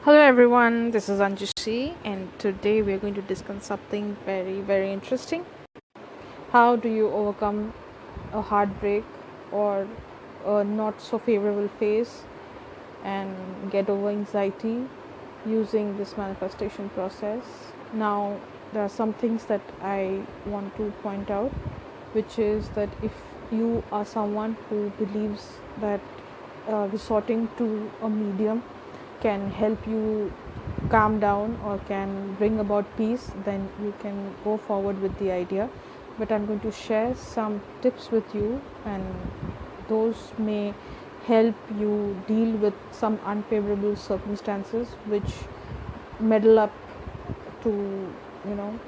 Hello everyone, this is Anjushi, and today we are going to discuss something very interesting. How do you overcome a heartbreak or a not so favorable phase and get over anxiety using this manifestation process? Now, there are some things that I want to point out, which is that if you are someone who believes that resorting to a medium can help you calm down or can bring about peace, then you can go forward with the idea. But I'm going to share some tips with you, and those may help you deal with some unfavorable circumstances which meddle up to, you know,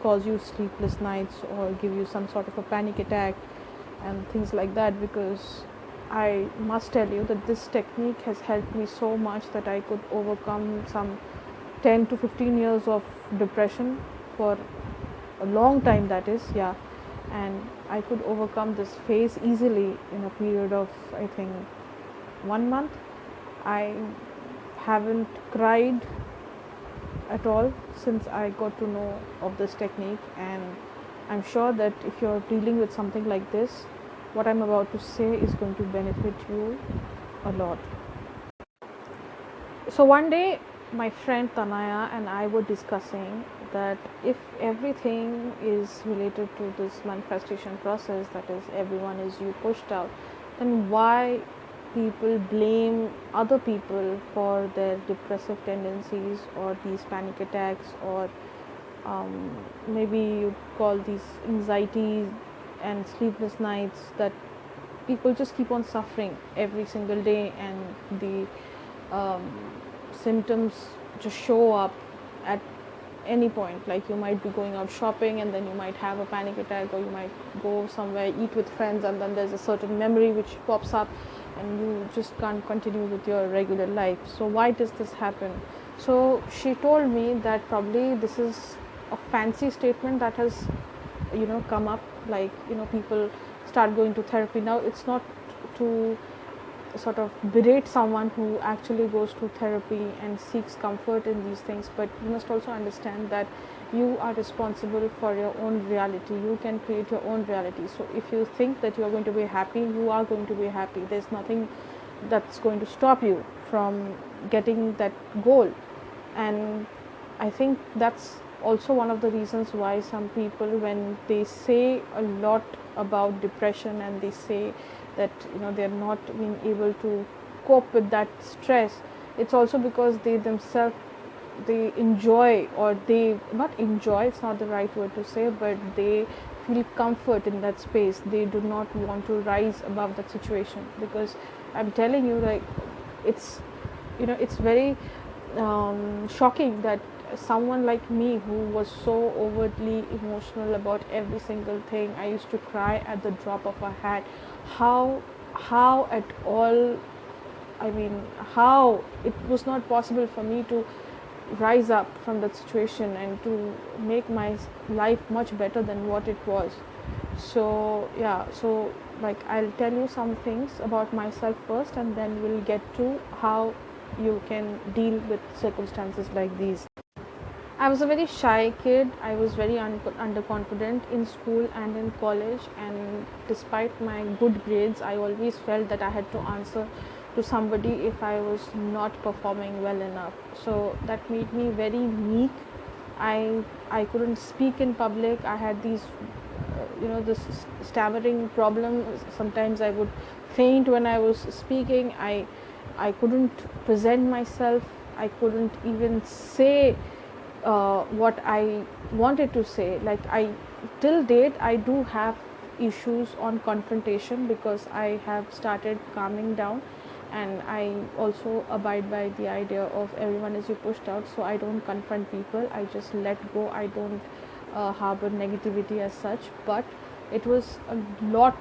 cause you sleepless nights or give you some sort of a panic attack and things like that. Because I must tell you that this technique has helped me so much that I could overcome some 10 to 15 years of depression for a long time, that is, yeah. And I could overcome this phase easily in a period of, I think, 1 month. I haven't cried at all since I got to know of this technique, and I'm sure that if you're dealing with something like this, what I'm about to say is going to benefit you a lot. So one day, my friend Tanaya and I were discussing that if everything is related to this manifestation process, that is, everyone is you pushed out, then why people blame other people for their depressive tendencies or these panic attacks, or maybe you call these anxieties and sleepless nights, that people just keep on suffering every single day, and the um, symptoms just show up at any point. Like, you might be going out shopping and then you might have a panic attack, or you might go somewhere, eat with friends, and then there's a certain memory which pops up and you just can't continue with your regular life. So why does this happen? So she told me that probably this is a fancy statement that has, come up. Like, people start going to therapy now. It's not to sort of berate someone who actually goes to therapy and seeks comfort in these things, but you must also understand that you are responsible for your own reality. You can create your own reality. So if you think that you are going to be happy, you are going to be happy. There's nothing that's going to stop you from getting that goal. And I think that's also one of the reasons why some people, when they say a lot about depression and they say that they're not being able to cope with that stress, it's also because they themselves, they enjoy, or they not enjoy, it's not the right word to say, but they feel comfort in that space. They do not want to rise above that situation, because I'm telling you, like, it's it's very shocking that someone like me, who was so overtly emotional about every single thing, I used to cry at the drop of a hat, how at all, I mean, how it was not possible for me to rise up from that situation and to make my life much better than what it was. So yeah, so like, I'll tell you some things about myself first, and then we'll get to how you can deal with circumstances like these. I was a very shy kid. I was very underconfident in school and in college, and despite my good grades, I always felt that I had to answer to somebody if I was not performing well enough. So that made me very meek. I couldn't speak in public. I had these this stammering problem. Sometimes I would faint when I was speaking. I couldn't present myself. I couldn't even say what I wanted to say. Like, I till date I do have issues on confrontation, because I have started calming down, and I also abide by the idea of everyone is you pushed out. So I don't confront people. I just let go. I don't harbor negativity as such. But it was a lot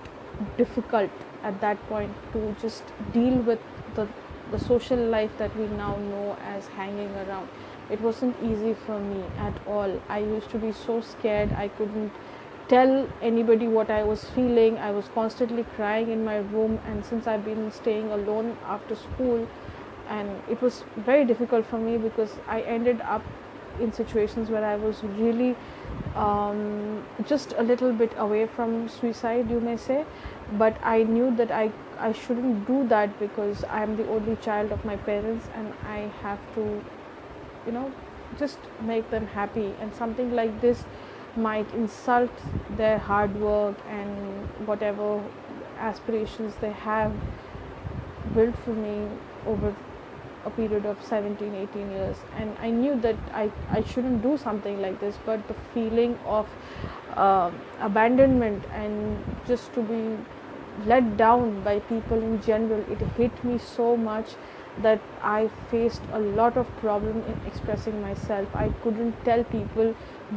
difficult at that point to just deal with the the social life that we now know as hanging around. It wasn't easy for me at all. I used to be so scared. I couldn't tell anybody what I was feeling. I was constantly crying in my room, and since I've been staying alone after school, and it was very difficult for me because I ended up in situations where I was really just a little bit away from suicide, you may say, but I knew that I shouldn't do that because I am the only child of my parents and I have to, you know, just make them happy, and something like this might insult their hard work and whatever aspirations they have built for me over a period of 17, 18 years. And I knew that I shouldn't do something like this, but the feeling of abandonment and just to be let down by people in general, it hit me so much that I faced a lot of problem in expressing myself. I couldn't tell people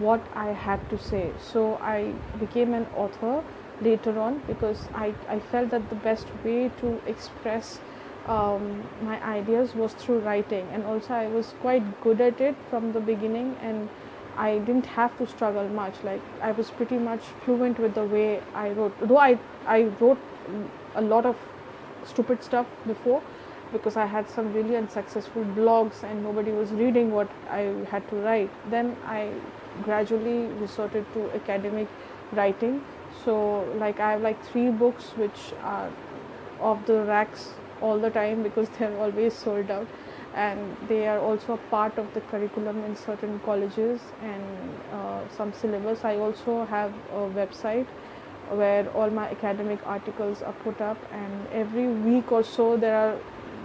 what I had to say, so I became an author later on because I felt that the best way to express my ideas was through writing, and also I was quite good at it from the beginning, and I didn't have to struggle much. Like, I was pretty much fluent with the way I wrote, though I wrote a lot of stupid stuff before because I had some really unsuccessful blogs and nobody was reading what I had to write. Then I gradually resorted to academic writing. So like I have like 3 books which are off the racks all the time because they're always sold out, and they are also a part of the curriculum in certain colleges and some syllabus. I also have a website where all my academic articles are put up, and every week or so there are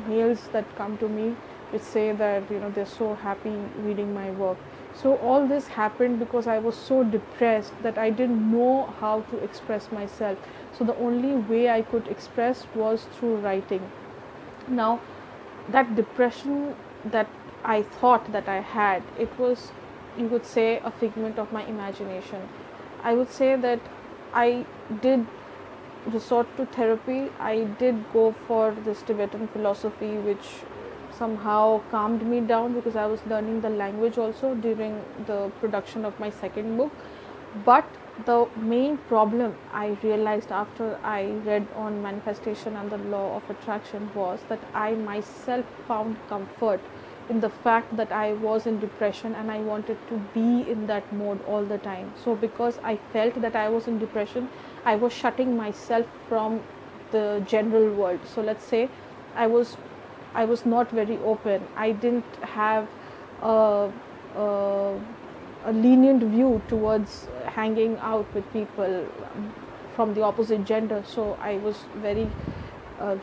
mails that come to me which say that they're so happy reading my work. So all this happened because I was so depressed that I didn't know how to express myself. So the only way I could express was through writing. Now, that depression that I thought that I had, it was, you could say, a figment of my imagination. I would say that I did resort to therapy. I did go for this Tibetan philosophy, which somehow calmed me down because I was learning the language also during the production of my second book. But the main problem I realized after I read on manifestation and the law of attraction was that I myself found comfort in the fact that I was in depression and I wanted to be in that mode all the time. So because I felt that I was in depression, I was shutting myself from the general world. So let's say I was not very open. I didn't have a lenient view towards hanging out with people from the opposite gender. So I was very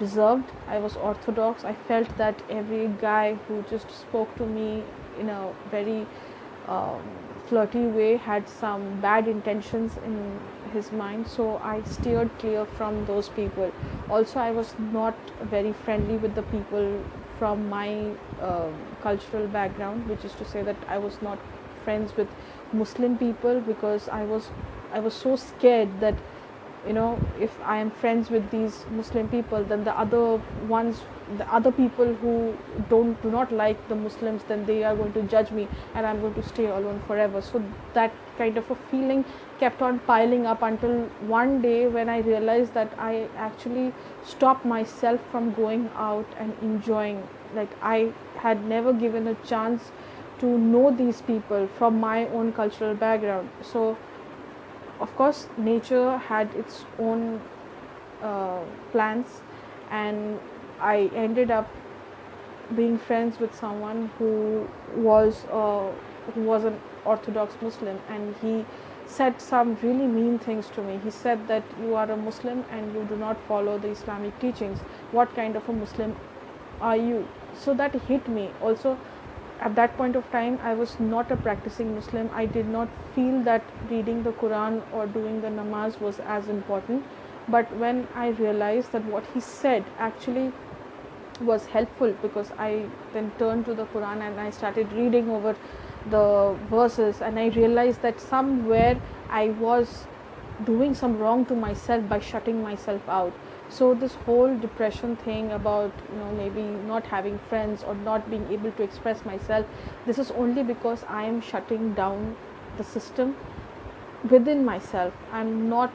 reserved. I was orthodox. I felt that every guy who just spoke to me in a very flirty way had some bad intentions in his mind. So I steered clear from those people. Also, I was not very friendly with the people from my cultural background, which is to say that I was not friends with Muslim people because I was so scared that if I am friends with these Muslim people, then the other people who do not like the Muslims, then they are going to judge me and I'm going to stay alone forever. So that kind of a feeling kept on piling up until one day when I realized that I actually stopped myself from going out and enjoying. Like, I had never given a chance to know these people from my own cultural background. So of course nature had its own plans, and I ended up being friends with someone who was an Orthodox Muslim, and he said some really mean things to me. He said that you are a Muslim and you do not follow the Islamic teachings. What kind of a Muslim are you? So that hit me. Also, at that point of time, I was not a practicing Muslim. I did not feel that reading the Quran or doing the namaz was as important. But when I realized that what he said actually was helpful, because I then turned to the Quran and I started reading over the verses, and I realized that somewhere I was doing some wrong to myself by shutting myself out. So this whole depression thing about maybe not having friends or not being able to express myself, this is only because I am shutting down the system within myself. I'm not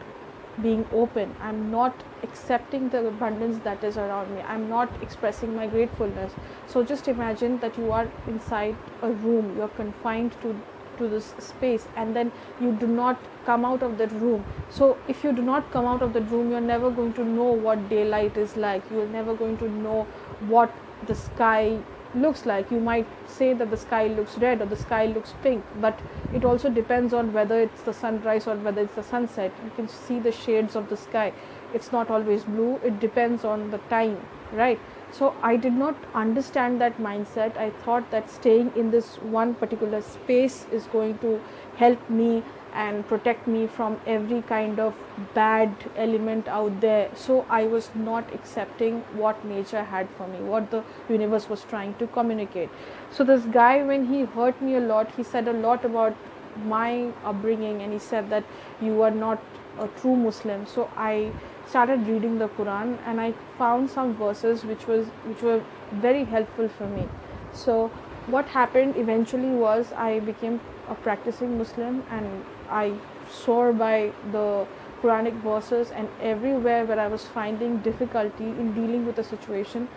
being open. I'm not accepting the abundance that is around me. I'm not expressing my gratefulness. So just imagine that you are inside a room, you're confined to this space, and then you do not come out of that room. So if you do not come out of the room, you're never going to know what daylight is like. You're never going to know what the sky looks like. You might say that the sky looks red or the sky looks pink, but it also depends on whether it's the sunrise or whether it's the sunset. You can see the shades of the sky. It's not always blue. It depends on the time, right? So I did not understand that mindset. I thought that staying in this one particular space is going to help me and protect me from every kind of bad element out there. So I was not accepting what nature had for me, what the universe was trying to communicate. So this guy, when he hurt me a lot, he said a lot about my upbringing, and he said that you are not a true Muslim. So I started reading the Quran, and I found some verses which were very helpful for me. So what happened eventually was I became a practicing Muslim, and I swore by the Quranic verses, and everywhere where I was finding difficulty in dealing with a situation,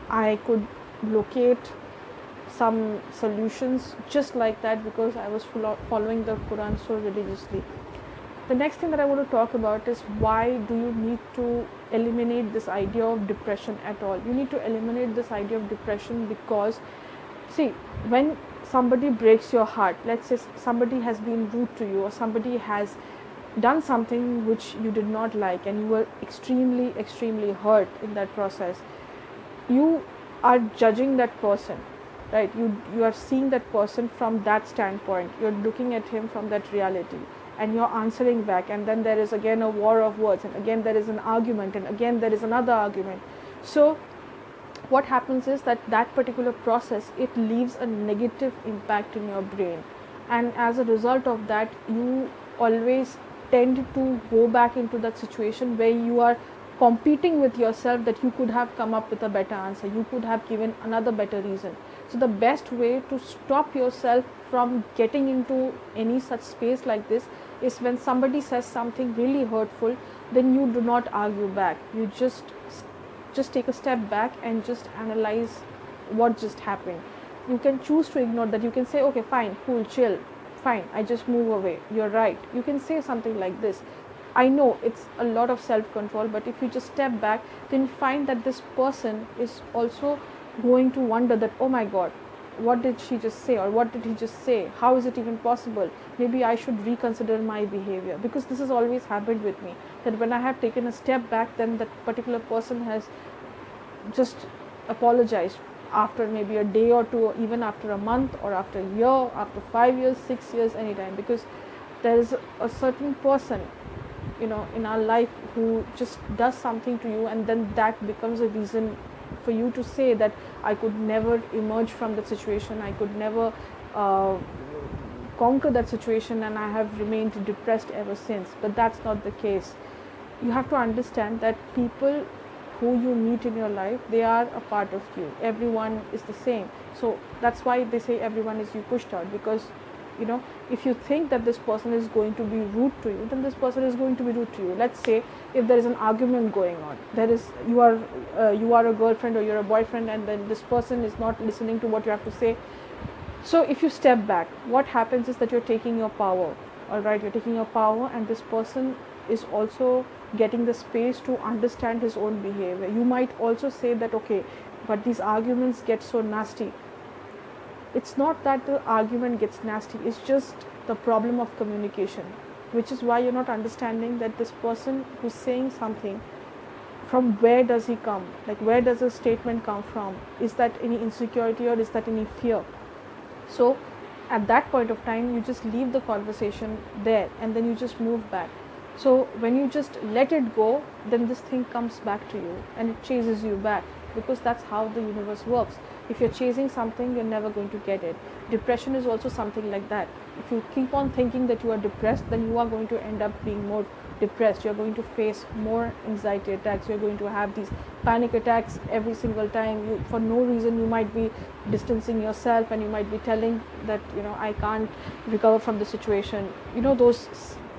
I could locate some solutions just like that, because I was following the Quran so religiously. The next thing that I want to talk about is, why do you need to eliminate this idea of depression at all? You need to eliminate this idea of depression because, see, when somebody breaks your heart, let's say somebody has been rude to you, or somebody has done something which you did not like, and you were extremely hurt in that process, you are judging that person, right? You are seeing that person from that standpoint. You're looking at him from that reality, and you're answering back, and then there is again a war of words, and again there is an argument, and again there is another argument. So what happens is that that particular process, it leaves a negative impact in your brain, and as a result of that, you always tend to go back into that situation where you are competing with yourself, that you could have come up with a better answer, you could have given another better reason. So the best way to stop yourself from getting into any such space like this is, when somebody says something really hurtful, then you do not argue back. You just take a step back and just analyze what just happened. You can choose to ignore that. You can say, okay, fine, cool, chill, fine, I just move away, you're right. You can say something like this. I know it's a lot of self-control, but if you just step back, then you find that this person is also going to wonder that, oh my God, what did she just say, or what did he just say? How is it even possible? Maybe I should reconsider my behavior, because this has always happened with me, that when I have taken a step back, then that particular person has just apologized after maybe a day or two, or even after a month, or after a year, after 5 years, 6 years, anytime, because there is a certain person, in our life, who just does something to you, and then that becomes a reason for you to say that I could never emerge from that situation, I could never conquer that situation, and I have remained depressed ever since. But that's not the case. You have to understand that people who you meet in your life, they are a part of you. Everyone is the same. So that's why they say everyone is you pushed out, because if you think that this person is going to be rude to you, then this person is going to be rude to you. Let's say if there is an argument going on, you are a girlfriend or you're a boyfriend, and then this person is not listening to what you have to say. So if you step back, what happens is that you're taking your power. All right, you're taking your power, and this person is also getting the space to understand his own behavior. You might also say that, okay, but these arguments get so nasty. It's not that the argument gets nasty, it's just the problem of communication, which is why you're not understanding that this person who's saying something, from where does he come? Like, where does a statement come from? Is that any insecurity, or is that any fear? So at that point of time, you just leave the conversation there, and then you just move back. So when you just let it go, then this thing comes back to you, and it chases you back, because that's how the universe works. If you're chasing something, you're never going to get it. Depression is also something like that. If you keep on thinking that you are depressed, then you are going to end up being more depressed. You're going to face more anxiety attacks. You're going to have these panic attacks every single time. For no reason, you might be distancing yourself, and you might be telling that, I can't recover from the situation. Those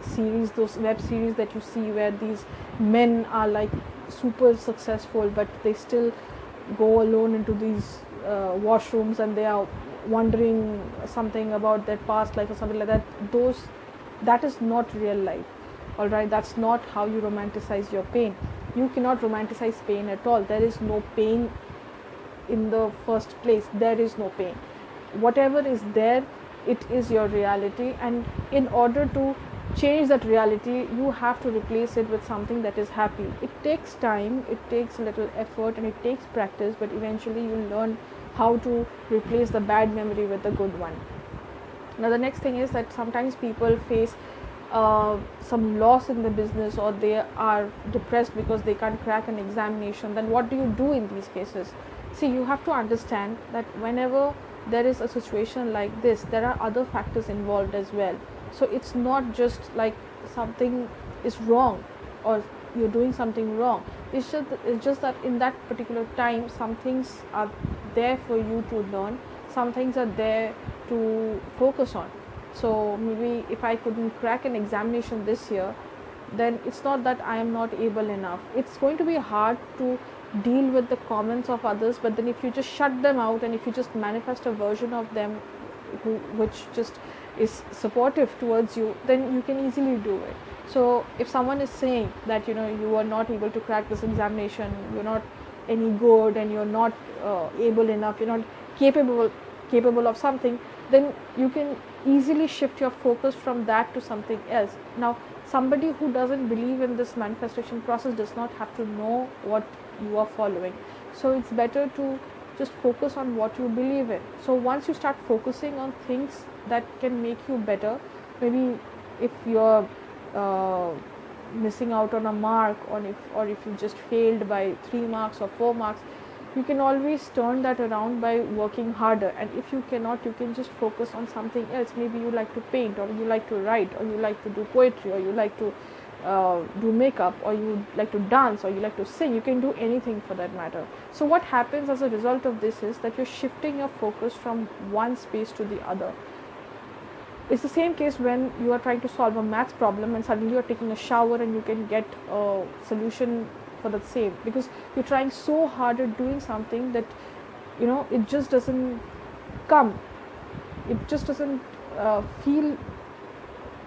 series, those web series that you see where these men are like super successful, but they still go alone into these washrooms and they are wondering something about their past life or something like that. That is not real life. All right, that's not how you romanticize your pain. You cannot romanticize pain at all. There is no pain in the first place. There is no pain. Whatever is there, it is your reality, and in order to change that reality, you have to replace it with something that is happy. It takes time, it takes a little effort, and it takes practice, but eventually you learn how to replace the bad memory with the good one. Now the next thing is that sometimes people face some loss in the business, or they are depressed because they can't crack an examination. Then what do you do in these cases? See, you have to understand that whenever there is a situation like this, there are other factors involved as well. So it's not just like something is wrong or you're doing something wrong. It's just that in that particular time, some things are there for you to learn, some things are there to focus on. So maybe if I couldn't crack an examination this year, then it's not that I am not able enough. It's going to be hard to deal with the comments of others, but then if you just shut them out and if you just manifest a version of them which just is supportive towards you, then you can easily do it. So if someone is saying that you are not able to crack this examination, you're not any good, and you're not able enough, you're not capable of something, then you can easily shift your focus from that to something else. Now somebody who doesn't believe in this manifestation process does not have to know what you are following. So it's better to just focus on what you believe in. So once you start focusing on things that can make you better, maybe if you're missing out on a mark, or if you just failed by 3 marks or 4 marks, you can always turn that around by working harder. And if you cannot, you can just focus on something else. Maybe you like to paint, or you like to write, or you like to do poetry, or you like to do makeup, or you like to dance, or you like to sing. You can do anything for that matter. So what happens as a result of this is that you're shifting your focus from one space to the other. It's the same case when you are trying to solve a maths problem and suddenly you're taking a shower and you can get a solution for the same, because you're trying so hard at doing something that it just doesn't come, it just doesn't feel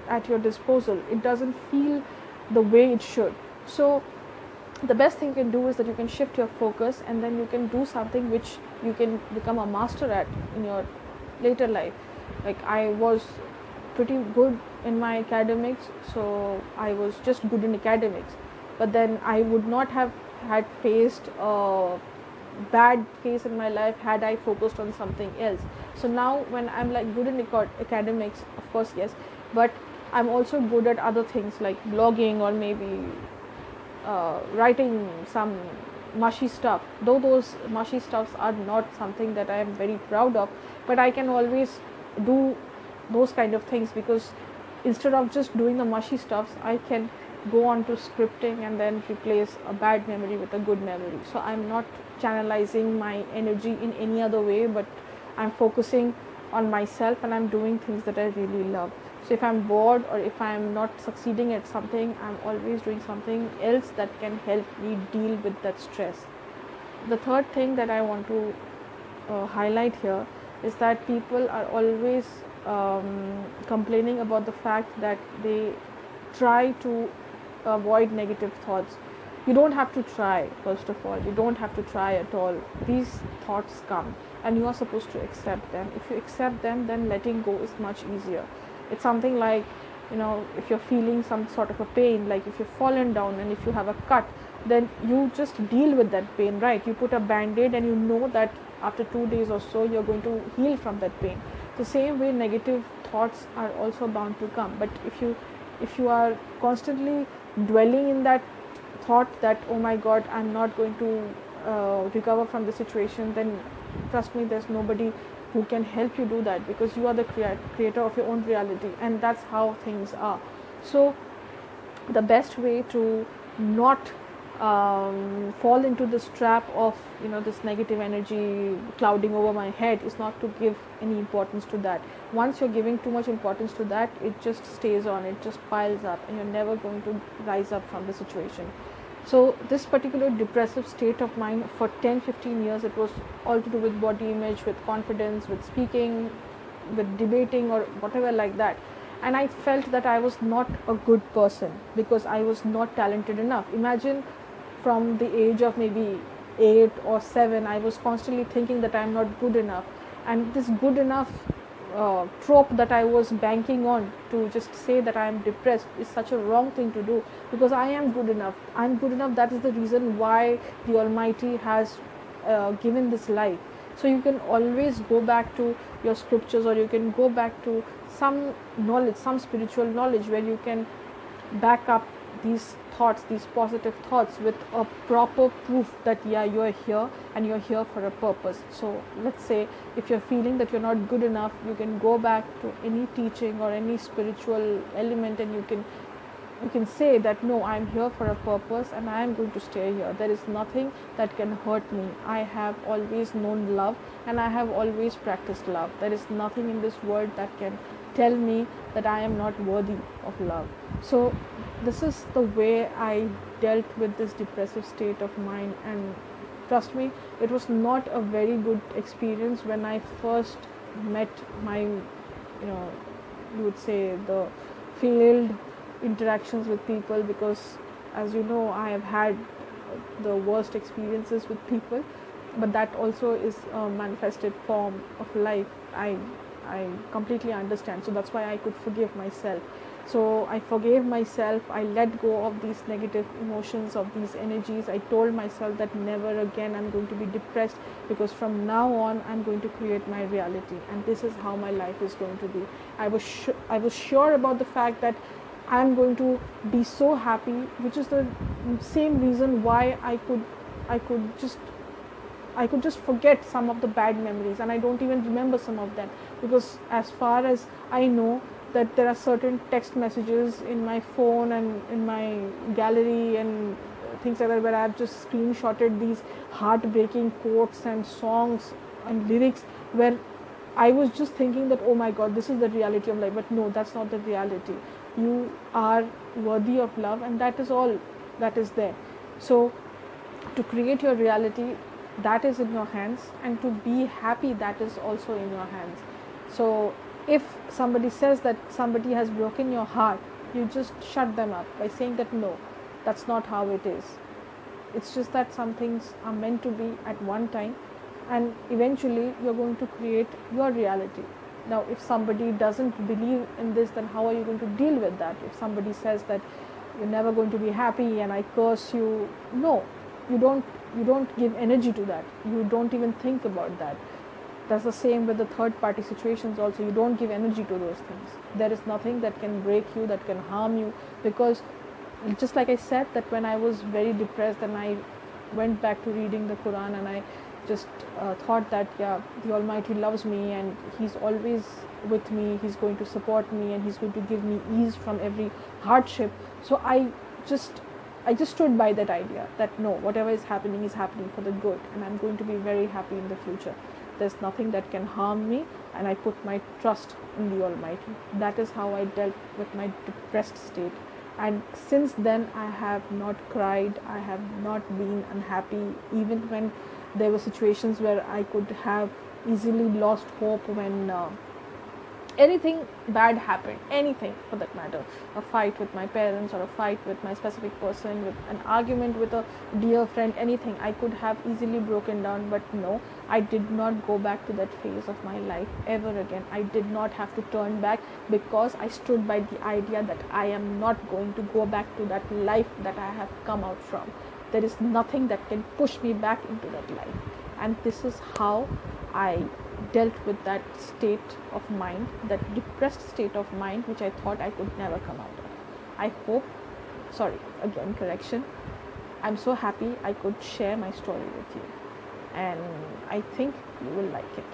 at your disposal, it doesn't feel the way it should. So the best thing you can do is that you can shift your focus, and then you can do something which you can become a master at in your later life. Like I was pretty good in my academics, so I was just good in academics, but then I would not have had faced a bad phase in my life had I focused on something else. So now when I'm like good in academics, of course yes, but I'm also good at other things like blogging, or maybe writing some mushy stuff, though those mushy stuffs are not something that I am very proud of, but I can always do those kind of things, because instead of just doing the mushy stuffs, I can go on to scripting and then replace a bad memory with a good memory. So I'm not channelizing my energy in any other way, but I'm focusing on myself and I'm doing things that I really love. So if I'm bored, or if I'm not succeeding at something, I'm always doing something else that can help me deal with that stress. The third thing that I want to highlight here is that people are always complaining about the fact that they try to avoid negative thoughts. You don't have to try. First of all, you don't have to try at all. These thoughts come and you are supposed to accept them. If you accept them, then letting go is much easier. It's something like, if you're feeling some sort of a pain, like if you've fallen down and if you have a cut, then you just deal with that pain, right? You put a band-aid and you know that after 2 days or so you're going to heal from that pain. The same way negative thoughts are also bound to come, but if you are constantly dwelling in that thought that, oh my god, I'm not going to recover from the situation, then trust me, there's nobody who can help you do that, because you are the creator of your own reality, and that's how things are. So the best way to not fall into this trap of this negative energy clouding over my head is not to give any importance to that. Once you're giving too much importance to that, it just stays on, it just piles up, and you're never going to rise up from the situation. So this particular depressive state of mind for 10-15 years, it was all to do with body image, with confidence, with speaking, with debating or whatever like that. And I felt that I was not a good person because I was not talented enough. Imagine, from the age of maybe 8 or 7, I was constantly thinking that I'm not good enough. And this good enough trope that I was banking on to just say that I am depressed is such a wrong thing to do, because I am good enough. I'm good enough. That is the reason why the Almighty has given this life. So you can always go back to your scriptures, or you can go back to some knowledge, some spiritual knowledge, where you can back up these thoughts, these positive thoughts, with a proper proof that yeah, you're here and you're here for a purpose. So let's say if you're feeling that you're not good enough, you can go back to any teaching or any spiritual element, and you can say that no, I'm here for a purpose and I am going to stay here. There is nothing that can hurt me. I have always known love and I have always practiced love. There is nothing in this world that can tell me that I am not worthy of love. So this is the way I dealt with this depressive state of mind. And trust me, it was not a very good experience when I first met my, you would say, the failed interactions with people, because as you know, I have had the worst experiences with people, but that also is a manifested form of life. I completely understand. So that's why I could forgive myself. So I forgave myself. I let go of these negative emotions, of these energies. I told myself that never again I'm going to be depressed, because from now on I'm going to create my reality, and this is how my life is going to be. I was sure about the fact that I'm going to be so happy, which is the same reason why I could just forget some of the bad memories, and I don't even remember some of them, because as far as I know, that there are certain text messages in my phone and in my gallery and things like that, where I've just screenshotted these heartbreaking quotes and songs and lyrics, where I was just thinking that, oh my God, this is the reality of life. But no, that's not the reality. You are worthy of love, and that is all that is there. So to create your reality, that is in your hands, and to be happy, that is also in your hands. So if somebody says that somebody has broken your heart, you just shut them up by saying that no, that's not how it is. It's just that some things are meant to be at one time, and eventually you're going to create your reality. Now if somebody doesn't believe in this, then how are you going to deal with that? If somebody says that you're never going to be happy and I curse you, no, you don't give energy to that. You don't even think about that. That's the same with the third party situations also. You don't give energy to those things. There is nothing that can break you, that can harm you, because just like I said, that when I was very depressed and I went back to reading the Quran, and I just thought that yeah, the Almighty loves me and He's always with me, He's going to support me, and He's going to give me ease from every hardship. So I just stood by that idea that no, whatever is happening for the good, and I'm going to be very happy in the future. There's nothing that can harm me, and I put my trust in the Almighty. That is how I dealt with my depressed state. And since then I have not cried, I have not been unhappy, even when there were situations where I could have easily lost hope, when anything bad happened, anything for that matter, a fight with my parents, or a fight with my specific person, with an argument with a dear friend, anything, I could have easily broken down. But no, I did not go back to that phase of my life ever again. I did not have to turn back, because I stood by the idea that I am not going to go back to that life that I have come out from. There is nothing that can push me back into that life. And this is how I dealt with that state of mind, that depressed state of mind, which I thought I could never come out of. I hope, I'm so happy I could share my story with you, and I think you will like it.